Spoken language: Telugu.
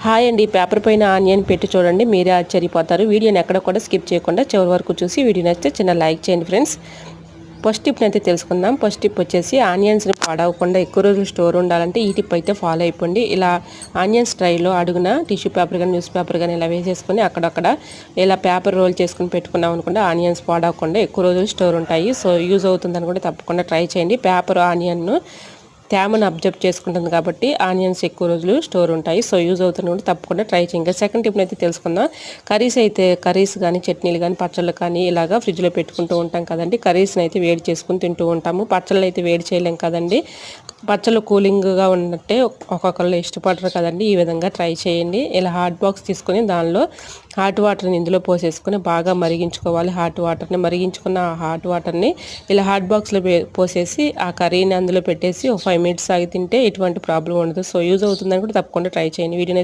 హాయ్ అండి, పేపర్ పైన ఆనియన్ పెట్టి చూడండి, మీరే ఆశ్చర్యపోతారు. వీడియోని ఎక్కడ కూడా స్కిప్ చేయకుండా చివరి వరకు చూసి వీడియో నచ్చితే చిన్న లైక్ చేయండి ఫ్రెండ్స్. ఫస్ట్ టిప్ అయితే తెలుసుకుందాం. ఫస్ట్ టిప్ వచ్చేసి ఆనియన్స్ని పాడవకుండా ఎక్కువ రోజులు స్టోర్ ఉండాలంటే ఈ టిప్ అయితే ఫాలో అయిపోండి. ఇలా ఆనియన్స్ ట్రైలో అడుగున టిష్యూ పేపర్ కానీ న్యూస్ పేపర్ కానీ ఇలా వేసేసుకొని అక్కడక్కడ ఇలా పేపర్ రోల్ చేసుకుని పెట్టుకున్నాం అనుకుంటే ఆనియన్స్ పాడవకుండా ఎక్కువ రోజులు స్టోర్ ఉంటాయి. సో యూజ్ అవుతుంది అనుకుంటే తప్పకుండా ట్రై చేయండి. పేపర్ ఆనియన్ను తేమను అబ్జర్వ్ చేసుకుంటుంది కాబట్టి ఆనియన్స్ ఎక్కువ రోజులు స్టోర్ ఉంటాయి. సో యూజ్ అవుతుంది కూడా తప్పకుండా ట్రై చేయండి. సెకండ్ టిప్ అయితే తెలుసుకుందాం. కర్రీస్ కానీ చట్నీలు కానీ పచ్చళ్ళు కానీ ఇలాగా ఫ్రిడ్జ్లో పెట్టుకుంటూ ఉంటాం కదండి. కర్రీస్ని అయితే వేడి చేసుకుని తింటూ ఉంటాము. పచ్చళ్ళు అయితే వేడి చేయలేం కదండి. పచ్చళ్ళు కూలింగ్గా ఉన్నట్టే ఒక్కొక్కళ్ళు ఇష్టపడరు కదండి. ఈ విధంగా ట్రై చేయండి. ఇలా హాట్ బాక్స్ తీసుకొని దానిలో హాట్ వాటర్ని ఇందులో పోసేసుకొని బాగా మరిగించుకోవాలి. హాట్ వాటర్ని మరిగించుకున్న ఆ హాట్ వాటర్ని ఇలా హాట్ బాక్స్లో పోసేసి ఆ కర్రీని అందులో పెట్టేసి ఒక 5 minutes ఆగి తింటే ఎటువంటి ప్రాబ్లం ఉండదు. సో యూజ్ అవుతుందని కూడా తప్పకుండా ట్రై చేయండి. వీడియో